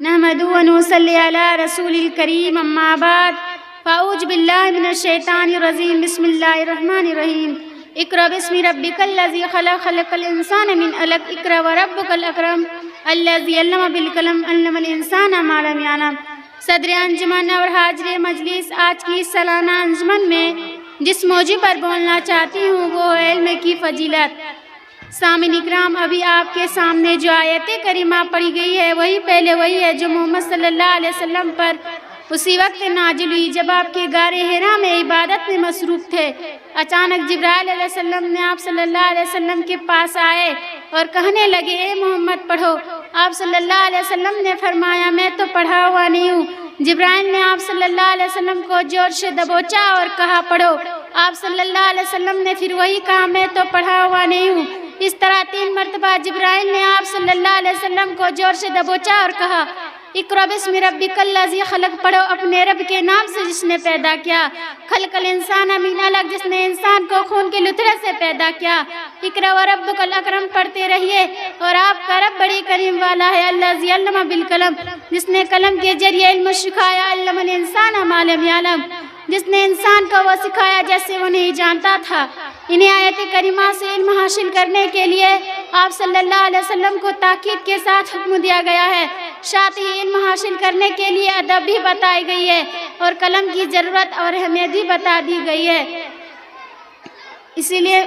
نحمدہ و نصلی علی رسول الکریم اما بعد فاعوذ باللہ من الشیطان الرجیم بسم اللہ الرحمن الرحیم اقرأ باسم ربک الذی خلق خلق الانسان من علق اقرأ وربک الاکرم الذی علم بالقلم علم الانسان ما لم یعلم۔ صدر انجمن اور حاضر مجلس، آج کی سالانہ انجمن میں جس موضوع پر بولنا چاہتی ہوں وہ علم کی فضیلت۔ سامعین اکرام، ابھی آپ کے سامنے جو آیت کریمہ پڑھی گئی ہے وہی ہے جو محمد صلی اللہ علیہ وسلم پر اسی وقت نازل ہوئی جب آپ کے غار حرا میں عبادت میں مصروف تھے۔ اچانک جبرائیل علیہ السلام نے آپ صلی اللہ علیہ وسلم کے پاس آئے اور کہنے لگے، اے محمد پڑھو۔ آپ صلی اللہ علیہ وسلم نے فرمایا، میں تو پڑھا ہوا نہیں ہوں۔ جبرائیل نے آپ صلی اللہ علیہ وسلم کو زور سے دبوچا اور کہا، پڑھو۔ آپ صلی اللہ علیہ وسلم نے پھر وہی کہا، میں تو پڑھا ہوا نہیں ہوں۔ اس طرح 3 مرتبہ جبرائیل نے آپ صلی اللہ علیہ وسلم کو زور سے دبوچا اور کہا، اقرأ باسم ربک الذی خلق، پڑھو اپنے رب کے نام سے جس نے پیدا کیا۔ خلق الانسان من علق، جس نے انسان کو خون کے لتھڑے سے پیدا کیا۔ اقرأ وربک الاکرم، پڑھتے رہیے اور آپ کا رب بڑی کریم والا ہے۔ الذی علم بالقلم، جس نے قلم کے ذریعے علم سکھایا۔ علم الانسان ما لم یعلم، جس نے انسان کو وہ سکھایا جیسے وہ نہیں جانتا تھا۔ انہیں آیت کریمہ سے علم حاصل کرنے کے لیے آپ صلی اللہ علیہ وسلم کو تاکید کے ساتھ حکم دیا گیا ہے۔ ساتھ ہی علم حاصل کرنے کے لیے ادب بھی بتائی گئی ہے اور قلم کی ضرورت اور اہمیت بھی بتا دی گئی ہے۔ اسی لیے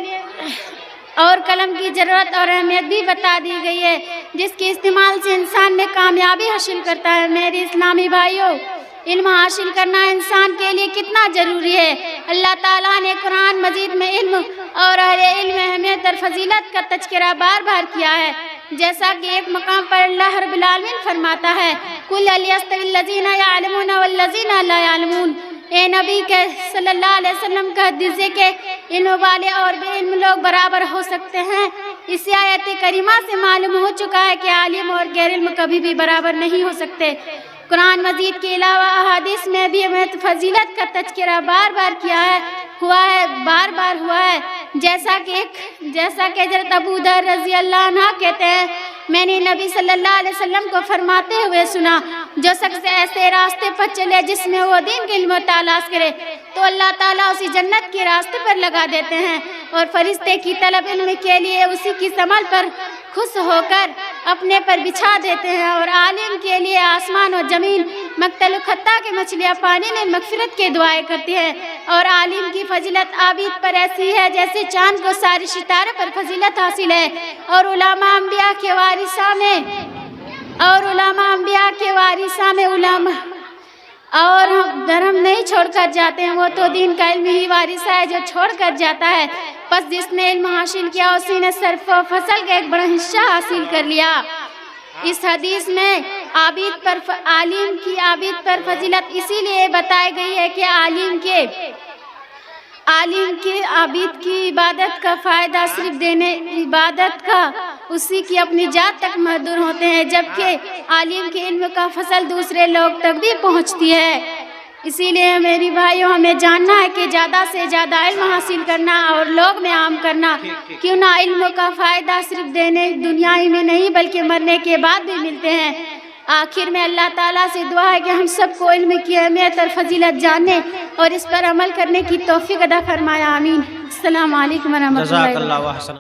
قلم کی ضرورت اور اہمیت بھی بتا دی گئی ہے جس کے استعمال سے انسان میں کامیابی حاصل کرتا ہے۔ میرے اسلامی بھائیوں، علم حاصل کرنا انسان کے لیے کتنا ضروری ہے۔ اللہ تعالیٰ نے قرآن مجید میں علم اور اہل علم اہمیت اور فضیلت کا تذکرہ بار بار کیا ہے، جیسا کہ ایک مقام پر اللہ رب العالمین فرماتا ہے، قُلْ هَلْ يَسْتَوِي الَّذِينَ يَعْلَمُونَ وَالَّذِينَ لَا يَعْلَمُونَ۔ اے نبی صلی اللہ علیہ وسلم کہہ دیجئے کہ علم والے اور بے علم لوگ برابر ہو سکتے ہیں۔ اس آیت کریمہ سے معلوم ہو چکا ہے کہ عالم اور غیر علم کبھی بھی برابر نہیں ہو سکتے۔ قرآن مجید کے علاوہ احادیث میں بھی فضیلت کا تذکرہ بار بار ہوا ہے، جیسا کہ حضرت ابو ذر رضی اللہ عنہ کہتے ہیں، میں نے نبی صلی اللہ علیہ وسلم کو فرماتے ہوئے سنا، جو شخص ایسے راستے پر چلے جس میں وہ دین کے علم تلاش کرے تو اللہ تعالیٰ اسی جنت کے راستے پر لگا دیتے ہیں، اور فرشتے کی طلب علم کے لیے اسی کی ثمر پر خوش ہو کر اپنے پر بچھا دیتے ہیں، اور عالم کے لیے آسمان و زمین مقتل خطہ کے مچھلیاں پانی میں مغفرت کے دعائیں کرتی ہے۔ اور عالم کی فضیلت عابد پر ایسی ہے جیسے چاند کو سارے ستارے پر فضیلت حاصل ہے، اور علماء انبیاء کے وارثاں میں علماء اور دھرم نہیں چھوڑ کر جاتے ہیں، وہ تو دین کا علم ہی وارث ہے جو چھوڑ کر جاتا ہے۔ پس جس نے علم حاصل کیا اسی نے صرف و فصل کا ایک بڑا حصہ حاصل کر لیا۔ اس حدیث میں عالم کی عابد پر فضیلت اسی لیے بتائی گئی ہے کہ عالم کے عابد کی عبادت کا فائدہ صرف عبادت کا اسی کی اپنی ذات تک محدود ہوتے ہیں، جبکہ عالم کے علم کا فضل دوسرے لوگ تک بھی پہنچتی ہے۔ اسی لیے میری بھائیوں، ہمیں جاننا ہے کہ زیادہ سے زیادہ علم حاصل کرنا اور لوگ میں عام کرنا، کیوں نہ علم کا فائدہ صرف دنیا ہی میں نہیں بلکہ مرنے کے بعد بھی ملتے ہیں۔ آخر میں اللہ تعالیٰ سے دعا ہے کہ ہم سب کو علم کی اہمیت اور فضیلت جاننے اور اس پر عمل کرنے کی توفیق عطا فرمائے، آمین۔ السلام علیکم ورحمۃ اللہ وبرکاتہ۔